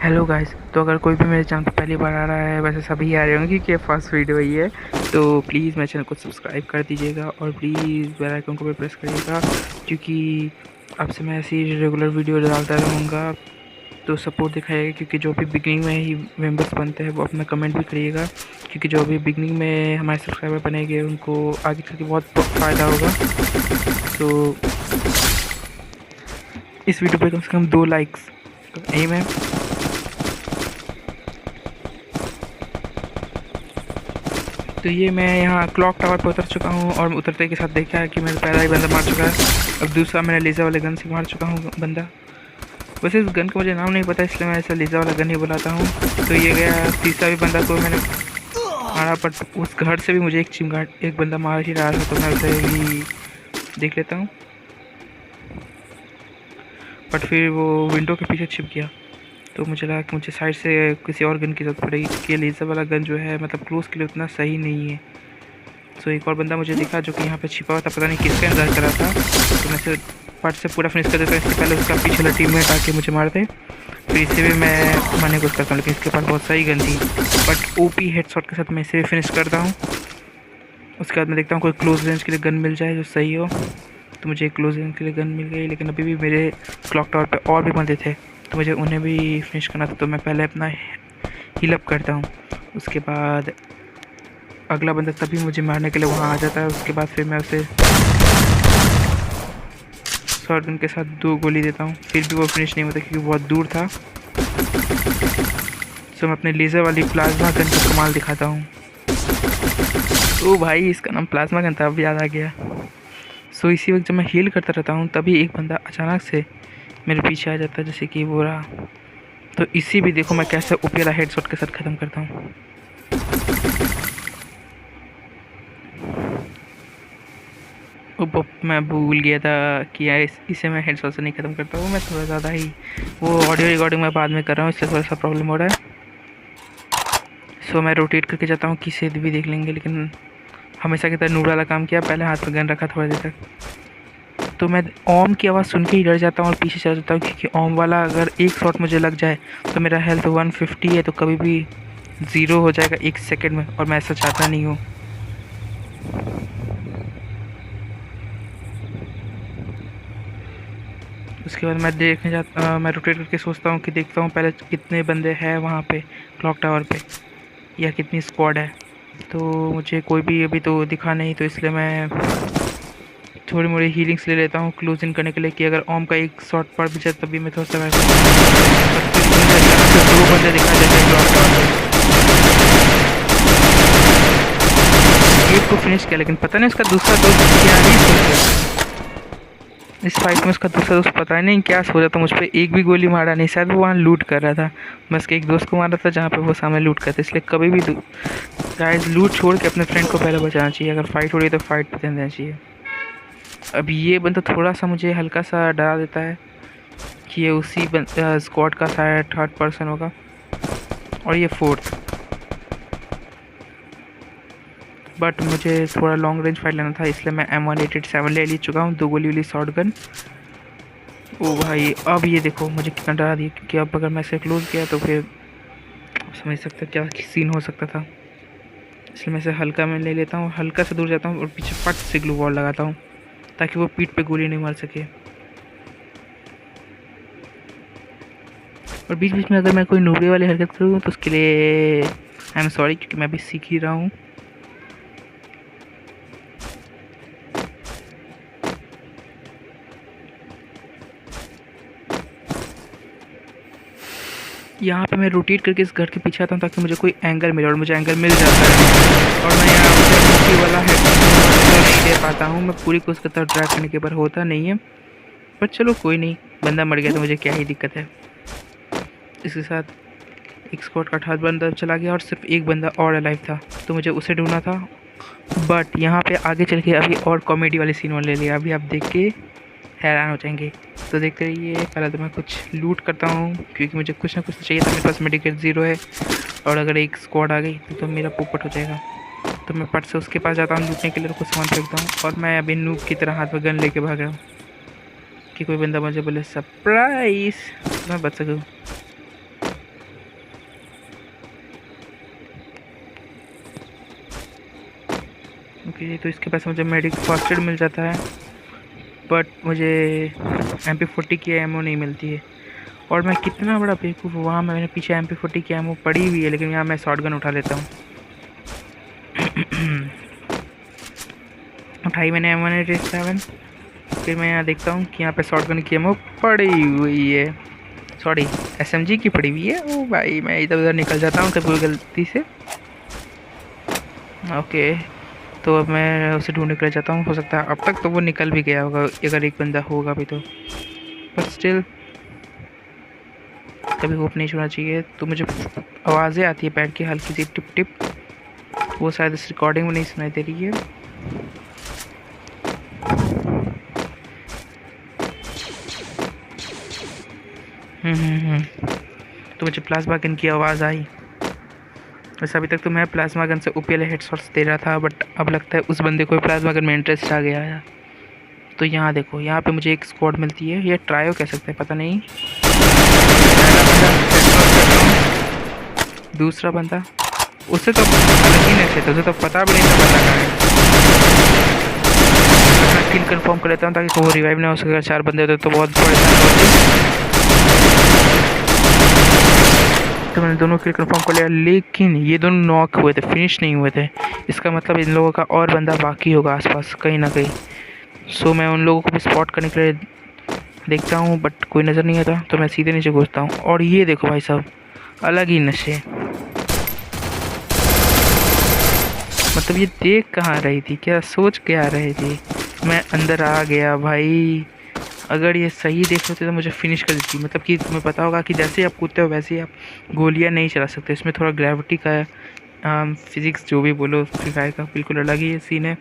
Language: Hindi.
Hello guys. तो अगर कोई भी मेरे चैनल पर पहली बार आ रहा है, वैसे सभी आ रहे होंगे क्योंकि फर्स्ट वीडियो ही है, तो प्लीज़ मेरे चैनल को सब्सक्राइब कर दीजिएगा और प्लीज़ बेल आइकन को भी प्रेस करिएगा, क्योंकि अब से मैं ऐसी रेगुलर वीडियो डालता रहूँगा। तो सपोर्ट दिखाइएगा, क्योंकि जो भी बिगनिंग में ही मेंबर्स बनते हैं वो अपना कमेंट भी करिएगा, क्योंकि जो भी बिगनिंग में हमारे सब्सक्राइबर बनेंगे उनको आगे चल के बहुत फ़ायदा होगा। तो इस वीडियो पे कम से कम 2 लाइक्स एम है। तो ये मैं यहाँ क्लॉक टावर पर उतर चुका हूँ और उतरते के साथ देखा है कि मेरा पहला ही बंदा मार चुका है। अब दूसरा मैंने लेज़र वाले गन से मार चुका हूँ बंदा। वैसे इस गन का मुझे नाम नहीं पता, इसलिए मैं ऐसा लेज़र वाला गन ही बुलाता हूँ। तो ये गया तीसरा भी बंदा को मैंने मारा, बट उस घर से भी मुझे एक बंदा मार ही रहा था, तो मैं उसे भी देख लेता हूँ। बट फिर वो विंडो के पीछे छिप गया, तो मुझे लगा कि मुझे साइड से किसी और गन की ज़रूरत पड़ेगी, क्योंकि लेज़र वाला गन जो है मतलब क्लोज़ के लिए उतना सही नहीं है। सो एक और बंदा मुझे दिखा जो कि यहाँ पे छिपा हुआ था, पता नहीं किसका इंतजार कर रहा था। तो मैं इसे पार्ट से पूरा फिनिश कर देता हूँ, इससे पहले उसका पीछे वाला टीममेट आके मुझे मार दे। फिर इसे भी मैं मारने की कोशिश करता हूँ, लेकिन इसके पास बहुत सही गन थी, बट ओपी हेडशॉट के साथ मैं इसे भी फिनिश करता हूँ। उसके बाद मैं देखता हूँ कोई क्लोज रेंज के लिए गन मिल जाए जो सही हो। तो मुझे एक क्लोज रेंज के लिए गन मिल गई, लेकिन अभी भी मेरे क्लॉक टावर पर और भी बंदे थे, तो मुझे उन्हें भी फिनिश करना था। तो मैं पहले अपना हील अप करता हूँ, उसके बाद अगला बंदा तभी मुझे मारने के लिए वहाँ आ जाता है। उसके बाद फिर मैं उसे शॉट गन के साथ 2 गोली देता हूँ, फिर भी वो फिनिश नहीं होता क्योंकि बहुत दूर था। तो मैं अपने लेज़र वाली प्लाज्मा गन का कमाल दिखाता हूँ। ओ भाई, इसका नाम प्लाज्मा गन था, अब याद आ गया। सो इसी वक्त जब मैं हील करता रहता हूँ तभी एक बंदा अचानक से मेरे पीछे आ जाता है, जैसे कि वो रहा। तो इसी भी देखो मैं कैसे ओपी वाला हेडशॉट के साथ ख़त्म करता हूँ। मैं भूल गया था कि यार इसे मैं हेडशॉट से नहीं ख़त्म करता हूँ, मैं थोड़ा ज़्यादा ही वो ऑडियो रिकॉर्डिंग मैं बाद में कर रहा हूँ, इसलिए थोड़ा सा प्रॉब्लम हो रहा है। सो मैं रोटेट करके जाता हूँ कि सेध भी देख लेंगे, लेकिन हमेशा की तरह नूर वाला काम किया, पहले हाथ में गन रखा थोड़ा देर तक। तो मैं ओम की आवाज़ सुन के ही डर जाता हूँ और पीछे चला जाता हूँ, क्योंकि ओम वाला अगर एक शॉट मुझे लग जाए तो मेरा हेल्थ 150 है, तो कभी भी 0 हो जाएगा 1 सेकेंड में, और मैं ऐसा चाहता नहीं हूँ। उसके बाद मैं रोटेट करके सोचता हूँ कि देखता हूँ पहले कितने बंदे हैं वहाँ पे क्लॉक टावर पे, या कितनी स्क्वाड है। तो मुझे कोई भी अभी तो दिखा नहीं, तो इसलिए मैं थोड़ी मोड़ी हीलिंग्स ले लेता हूँ क्लोज इन करने के लिए, कि अगर ओम का एक शॉट पड़ भी जाए तभी मैं थोड़ा सा वैसा। फिर 2 बंदे दिखा देते हैं क्लॉक टावर पे। एक को फिनिश किया, लेकिन पता नहीं उसका दूसरा दोस्त क्या ही सोच रहा था। इस फाइट में उसका दूसरा दोस्त पता नहीं क्या सोच रहा था, मुझ पर एक भी गोली मारा नहीं, शायद वो वहाँ लूट कर रहा था। मैं उसके एक दोस्त को मारा था जहाँ पे वो सामने लूट करते, इसलिए कभी भी गाइस लूट छोड़ के अपने फ्रेंड को पहले बचाना चाहिए। अगर फाइट हो रही है तो फाइट पे ध्यान देना चाहिए। अब ये बंदा थोड़ा सा मुझे हल्का सा डरा देता है कि ये उसी स्क्वाड का शायद 3rd पर्सन होगा और ये 4th। बट मुझे थोड़ा लॉन्ग रेंज फाइट लेना था, इसलिए मैं M187 ले चुका हूँ, 2 गोली वाली शॉर्ट गन। ओ भाई, अब ये देखो मुझे कितना डरा दिया, क्योंकि अब अगर मैं इसे क्लोज किया तो फिर समझ सकते क्या सीन हो सकता था। इसलिए मैं इसे हल्का में ले लेता हूँ, हल्का से दूर जाता हूँ और पीछे पट से ग्लू वॉल लगाता हूँ, ताकि वो पीठ पे गोली नहीं मार सके। और बीच बीच में अगर मैं कोई नूबड़ी वाली हरकत करूँ तो उसके लिए आई एम सॉरी, क्योंकि मैं अभी सीख ही रहा हूँ। यहाँ पे मैं रोटेट करके इस घर के पीछे आता हूँ ताकि मुझे कोई एंगल मिले, और मुझे एंगल मिल जाता है। और मैं यहाँ उसे वाला हेडशॉट नहीं दे पाता हूँ, मैं पूरी कोशिश करता हूँ ट्रैक करने के, पर होता नहीं है। पर चलो कोई नहीं, बंदा मर गया तो मुझे क्या ही दिक्कत है। इसके साथ एक स्क्वाड का 8 बंदा चला गया और सिर्फ एक बंदा और अलाइव था, तो मुझे उसे ढूंढना था। बट यहाँ पे आगे चल के अभी और कॉमेडी वाली सीन ले लिया, अभी आप देख के हैरान हो जाएंगे। तो देखते रहिए। पहले तो मैं कुछ लूट करता हूँ, क्योंकि मुझे कुछ ना कुछ तो चाहिए था। मेरे पास मेडिकेट 0 है, और अगर एक स्क्वाड आ गई तो मेरा पोपट हो जाएगा। तो मैं पट से उसके पास जाता हूँ लूटने के लिए, कुछ सामान फेंकता हूँ, और मैं अभी नूब की तरह हाथ में गन लेके भाग रहा हूँ कि कोई बंदा मुझे बोले सरप्राइज, मैं बच सकूँ। ओके, तो इसके पास मुझे मेडिक फर्स्ट एड मिल जाता है, बट मुझे MP40 की एमओ नहीं मिलती है। और मैं कितना बड़ा बेवकूफ़ हूँ, वहाँ मैंने पीछे MP40 की एमओ पड़ी हुई है, लेकिन यहाँ मैं शॉटगन उठा लेता हूँ। उठाई मैंने M187। फिर मैं यहाँ देखता हूँ कि यहाँ पे शॉटगन की एमओ पड़ी हुई है, सॉरी SMG की पड़ी हुई है। ओ भाई, मैं इधर उधर निकल जाता हूँ कभी गलती से। ओके, तो अब मैं उसे ढूंढने के लिए जाता हूँ। हो सकता है अब तक तो वो निकल भी गया होगा, अगर एक बंदा होगा भी तो, बट स्टिल कभी होप नहीं छोड़ना चाहिए। तो मुझे आवाज़ें आती है पैर की हल्की सी टिप टिप, वो शायद इस रिकॉर्डिंग में नहीं सुनाई दे रही है। तो मुझे प्लाज्मा गन की आवाज़ आई। वैसे अभी तक तो मैं प्लाज्मा गन से OP हेडशॉट्स दे रहा था, बट अब लगता है उस बंदे को प्लाज्मा गन में इंटरेस्ट आ गया है। तो यहाँ देखो, यहाँ पे मुझे एक स्क्वाड मिलती है, ये ट्रायो कह सकते हैं, पता नहीं। दूसरा बंदा, उससे तो अलग ही नहीं थे, उसे तो पता भी नहीं था बंदा कहाँ है। मैं किल कंफर्म कर लेता हूँ ताकि वो रिवाइव ना हो सके। अगर 4 बंदे होते तो बहुत परेशान होते। तो मैंने दोनों किल कंफर्म कर लिया, लेकिन ये दोनों नॉक हुए थे, फिनिश नहीं हुए थे। इसका मतलब इन लोगों का और बंदा बाकी होगा आसपास कहीं ना कहीं। सो मैं उन लोगों को भी स्पॉट करने के लिए देखता हूँ, बट कोई नज़र नहीं आता, तो मैं सीधे नीचे घुसता हूँ। और ये देखो भाई साहब, अलग ही नशे। मतलब ये देख कहाँ रही थी, क्या सोच के आ रही थी। मैं अंदर आ गया भाई। अगर ये सही देख लेते तो मुझे फिनिश कर देती। मतलब कि तुम्हें पता होगा कि जैसे ही आप कूदते हो वैसे ही आप गोलियां नहीं चला सकते। इसमें थोड़ा ग्रेविटी का फिज़िक्स जो भी बोलो, फ्री फायर का बिल्कुल अलग ही सीन है।